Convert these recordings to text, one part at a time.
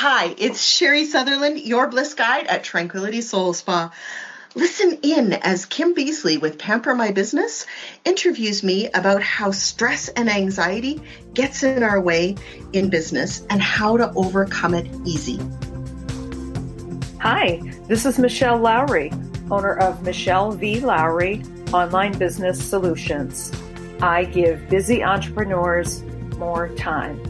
Hi, it's Sherri Sutherland, your Bliss guide at Tranquility Soul Spa. Listen in as Kim Beasley with Pamper My Business interviews me about how stress and anxiety gets in our way in business and how to overcome it easy. Hi, this is Michelle Lowry, owner of Michelle V. Lowry Online Business Solutions. I give busy entrepreneurs more time.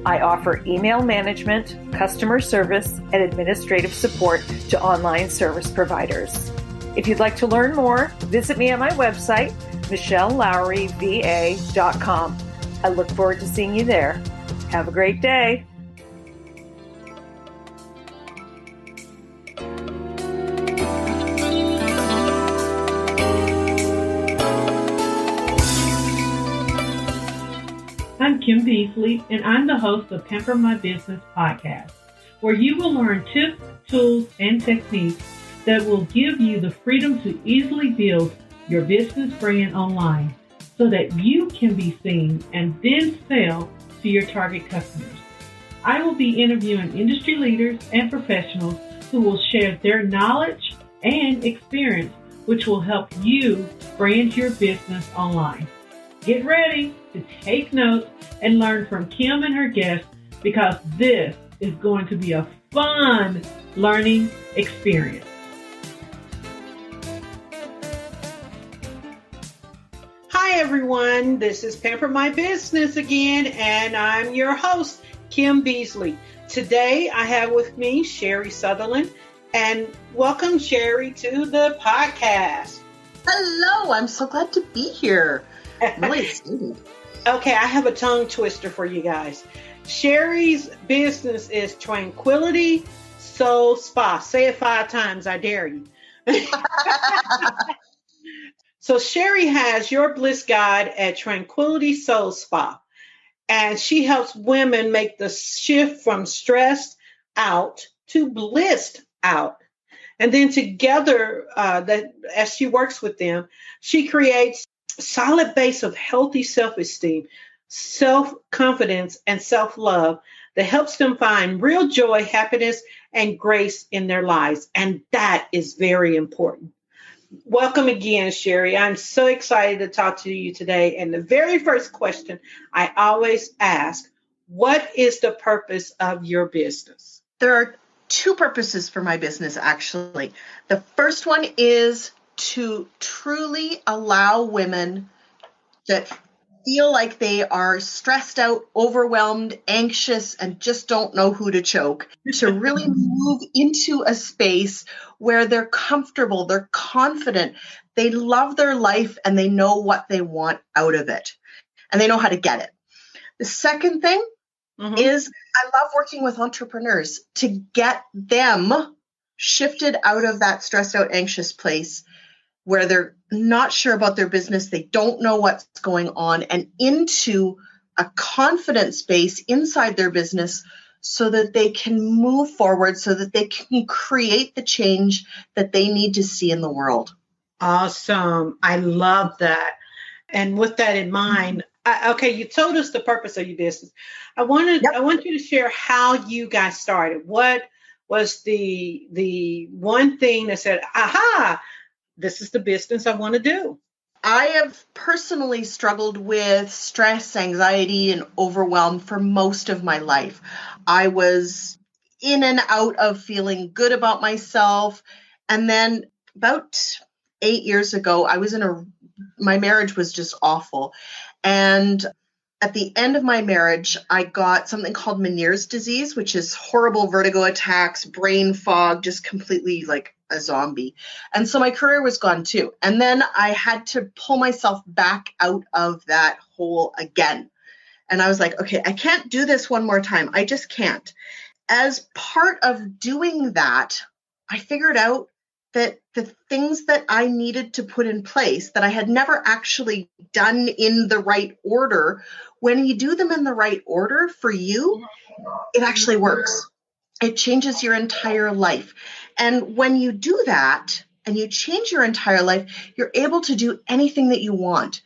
I offer email management, customer service, and administrative support to online service providers. If you'd like to learn more, visit me at my website, michellelowryva.com. I look forward to seeing you there. Have a great day. I'm Kim Beasley, and I'm the host of Pamper My Business podcast, where you will learn tips, tools, and techniques that will give you the freedom to easily build your business brand online so that you can be seen and then sell to your target customers. I will be interviewing industry leaders and professionals who will share their knowledge and experience, which will help you brand your business online. Get ready to take notes and learn from Kim and her guests, because this is going to be a fun learning experience. Hi everyone, this is Pamper My Business again, and I'm your host, Kim Beasley. Today I have with me Sherri Sutherland, and welcome Sherri to the podcast. Hello, I'm so glad to be here. I'm really excited. Okay, I have a tongue twister for you guys. Sherri's business is Tranquility Soul Spa. Say it 5 times, I dare you. So Sherri has your Bliss guide at Tranquility Soul Spa, and she helps women make the shift from stressed out to blissed out. And then together, as she works with them, she creates a solid base of healthy self-esteem, self-confidence, and self-love that helps them find real joy, happiness, and grace in their lives. And that is very important. Welcome again, Sherri. I'm so excited to talk to you today. And the very first question I always ask, what is the purpose of your business? There are 2 purposes for my business, actually. The first one is to truly allow women that feel like they are stressed out, overwhelmed, anxious, and just don't know who to choke, to really move into a space where they're comfortable, they're confident, they love their life, and they know what they want out of it, and they know how to get it. The second thing is I love working with entrepreneurs to get them shifted out of that stressed out, anxious place where they're not sure about their business, they don't know what's going on, and into a confident space inside their business so that they can move forward, so that they can create the change that they need to see in the world. Awesome. I love that. And with that in mind, okay, you told us the purpose of your business. I want you to share how you got started. What was the one thing that said, aha, this is the business I want to do? I have personally struggled with stress, anxiety, and overwhelm for most of my life. I was in and out of feeling good about myself. And then about 8 years ago, I was my marriage was just awful. And at the end of my marriage, I got something called Menieres disease, which is horrible vertigo attacks, brain fog, just completely like a zombie. And so my career was gone too. And then I had to pull myself back out of that hole again. And I was like, okay, I can't do this one more time. I just can't. As part of doing that, I figured out that the things that I needed to put in place that I had never actually done in the right order, when you do them in the right order for you, it actually works. It changes your entire life. And when you do that and you change your entire life, you're able to do anything that you want.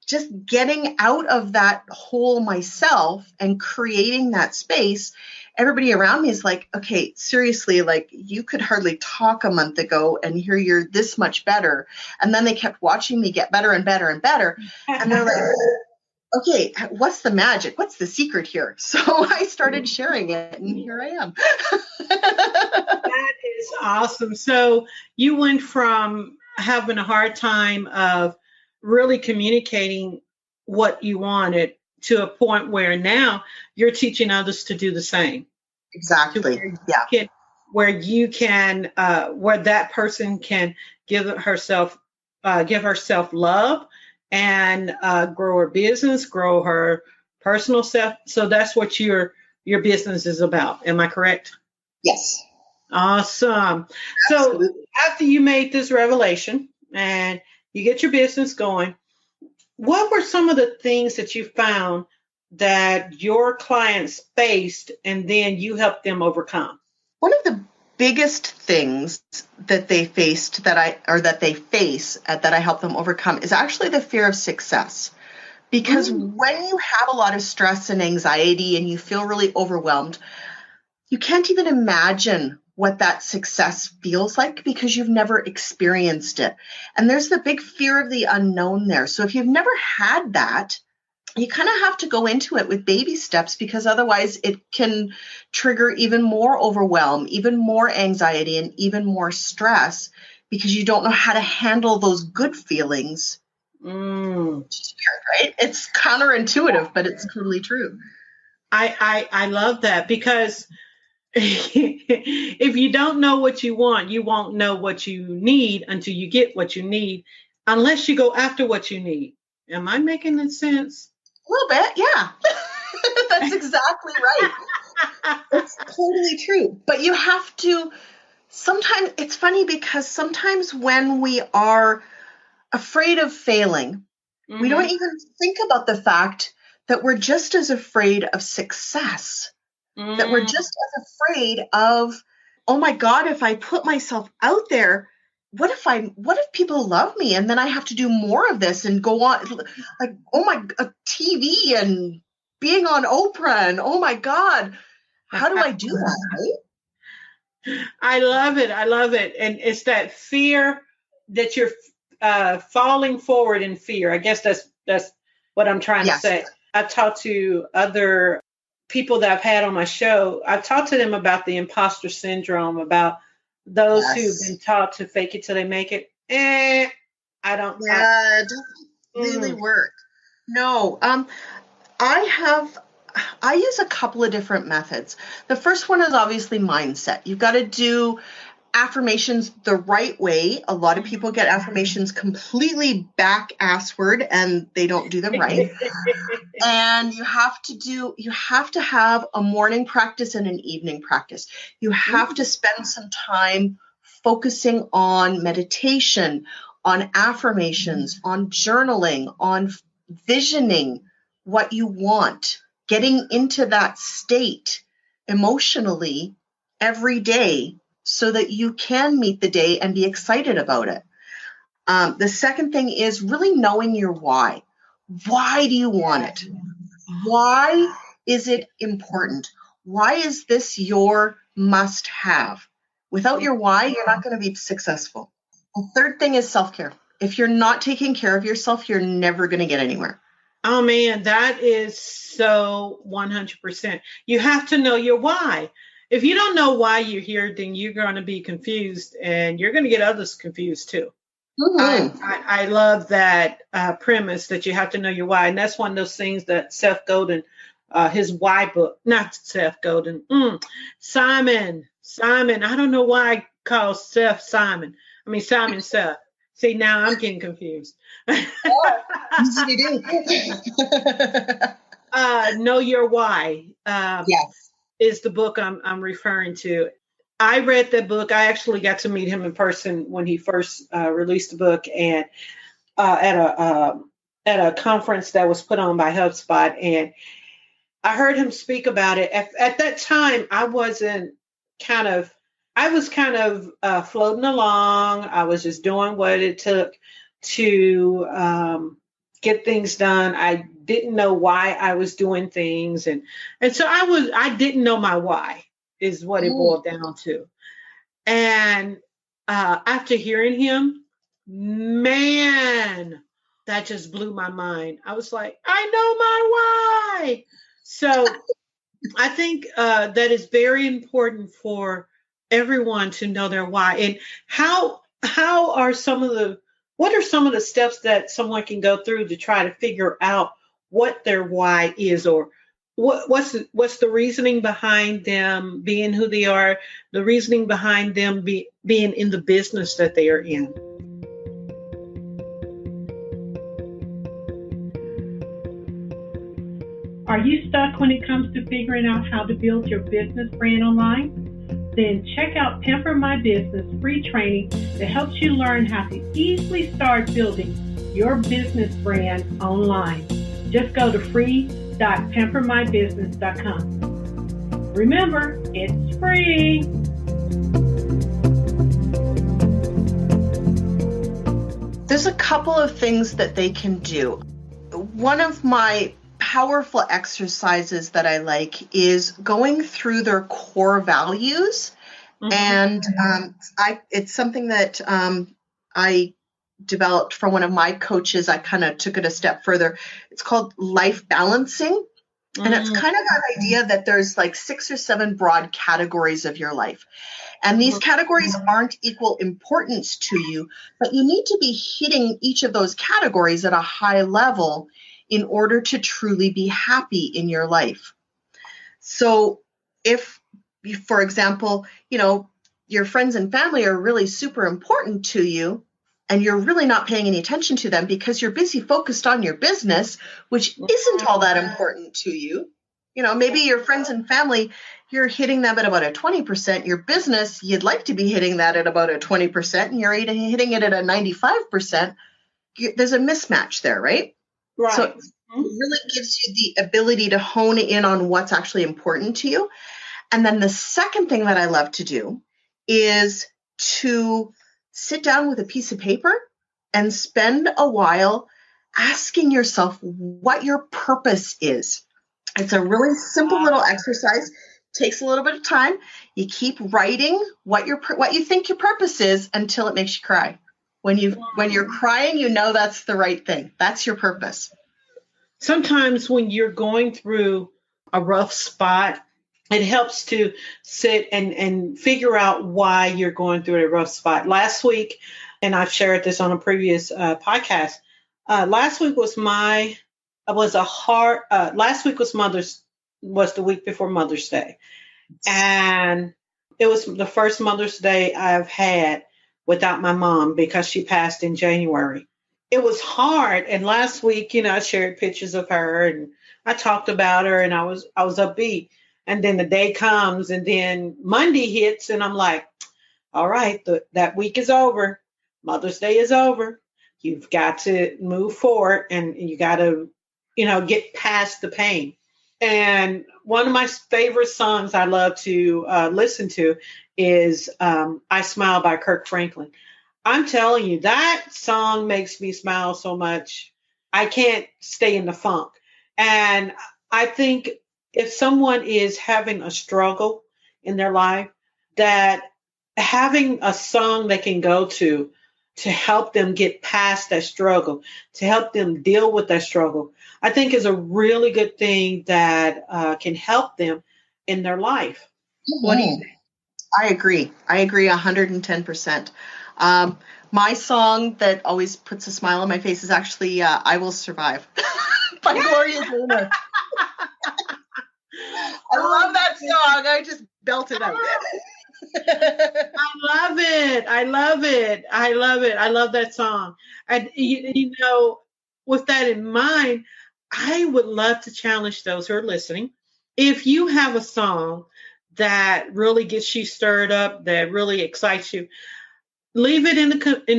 Just getting out of that hole myself and creating that space everybody around me is like, okay, seriously, like you could hardly talk a month ago and here you're this much better. And then they kept watching me get better and better and better. And they're like, okay, what's the magic? What's the secret here? So I started sharing it and here I am. That is awesome. So you went from having a hard time of really communicating what you wanted to a point where now you're teaching others to do the same. Exactly. Yeah. Where that person can give herself love and grow her business, grow her personal self. So that's what your business is about. Am I correct? Yes. Awesome. Absolutely. So after you made this revelation and you get your business going, what were some of the things that you found that your clients faced and then you helped them overcome? One of the biggest things that they face that I help them overcome is actually the fear of success. Because when you have a lot of stress and anxiety and you feel really overwhelmed, you can't even imagine what that success feels like because you've never experienced it. And there's the big fear of the unknown there. So if you've never had that, you kind of have to go into it with baby steps because otherwise it can trigger even more overwhelm, even more anxiety, and even more stress because you don't know how to handle those good feelings. Right? It's counterintuitive, but it's totally true. I love that because if you don't know what you want, you won't know what you need until you get what you need, unless you go after what you need. Am I making that sense? A little bit, yeah. That's exactly right. It's totally true. But you have to, sometimes, it's funny because sometimes when we are afraid of failing, we don't even think about the fact that we're just as afraid of success, that we're just as afraid of, oh my God, if I put myself out there, what if people love me and then I have to do more of this and go on like, oh my, TV and being on Oprah and oh my God, how do I do that, right? I love it. I love it. And it's that fear that you're falling forward in fear. I guess that's what I'm trying to say. I've talked to other people that I've had on my show. I've talked to them about the imposter syndrome, about those who've been taught to fake it till they make it. I don't. Yeah, it doesn't really work. No. I use a couple of different methods. The first one is obviously mindset. You've got to do affirmations the right way. A lot of people get affirmations completely back-assward and they don't do them right. And you have to have a morning practice and an evening practice. You have to spend some time focusing on meditation, on affirmations, on journaling, on visioning what you want, getting into that state emotionally every day so that you can meet the day and be excited about it. The second thing is really knowing your why. Why do you want it? Why is it important? Why is this your must have? Without your why, you're not going to be successful. The third thing is self-care. If you're not taking care of yourself, you're never going to get anywhere. Oh man, that is so 100%. You have to know your why. If you don't know why you're here, then you're going to be confused and you're going to get others confused too. I love that premise that you have to know your why. And that's one of those things that Seth Godin, his why book, not Seth Godin, Simon. I don't know why I call Seth Simon. I mean, Simon Seth. See, now I'm getting confused. Easy to do. Know Your Why. Yes. Is the book I'm referring to. I read that book. I actually got to meet him in person when he first released the book, and at a conference that was put on by HubSpot, and I heard him speak about it. At that time, I was kind of floating along. I was just doing what it took to get things done. I didn't know why I was doing things. And so I didn't know my why is what it boiled down to. And after hearing him, man, that just blew my mind. I was like, I know my why. So I think that is very important for everyone to know their why. And how are what are some of the steps that someone can go through to try to figure out what their why is, or what's the reasoning behind them being who they are, the reasoning behind them being in the business that they are in? Are you stuck when it comes to figuring out how to build your business brand online? Then check out Pamper My Business free training that helps you learn how to easily start building your business brand online. Just go to free.pampermybusiness.com. Remember, it's free. There's a couple of things that they can do. One of my powerful exercises that I like is going through their core values. And it's something that I developed from one of my coaches. I kind of took it a step further. It's called life balancing. And it's kind of that idea that there's like 6 or 7 broad categories of your life. And these categories aren't equal importance to you, but you need to be hitting each of those categories at a high level in order to truly be happy in your life. So if, for example, your friends and family are really super important to you, and you're really not paying any attention to them because you're busy focused on your business, which isn't all that important to you. Maybe your friends and family, you're hitting them at about a 20%. Your business, you'd like to be hitting that at about a 20%, and you're hitting it at a 95%. There's a mismatch there, right? Right. So it really gives you the ability to hone in on what's actually important to you. And then the second thing that I love to do is to sit down with a piece of paper and spend a while asking yourself what your purpose is. It's a really simple little exercise. Takes a little bit of time. You keep writing what you think your purpose is until it makes you cry. When you're crying, that's the right thing. That's your purpose. Sometimes when you're going through a rough spot, it helps to sit and figure out why you're going through a rough spot. Last week, and I've shared this on a previous podcast, last week was the week before Mother's Day. And it was the first Mother's Day I've had without my mom because she passed in January. It was hard. And last week, I shared pictures of her and I talked about her and I was upbeat. And then the day comes and then Monday hits and I'm like, all right, that week is over. Mother's Day is over. You've got to move forward and you got to, get past the pain. And one of my favorite songs I love to listen to is I Smile by Kirk Franklin. I'm telling you, that song makes me smile so much. I can't stay in the funk. And I think if someone is having a struggle in their life, that having a song they can go to help them get past that struggle, to help them deal with that struggle, I think is a really good thing that can help them in their life. What do you think? I agree 110%. My song that always puts a smile on my face is actually I Will Survive by Gloria Gaynor. I love that song. I just belt it out. I love it. I love that song. And, with that in mind, I would love to challenge those who are listening. If you have a song that really gets you stirred up, that really excites you, leave it in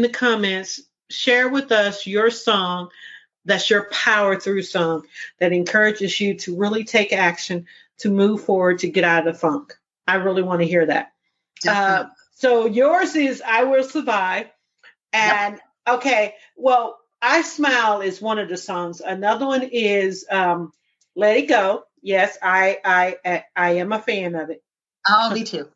the comments. Share with us your song that's your power through song that encourages you to really take action, to move forward, to get out of the funk. I really want to hear that. So yours is I Will Survive. And okay, well, I Smile is one of the songs. Another one is Let It Go. Yes, I am a fan of it. Oh, me too.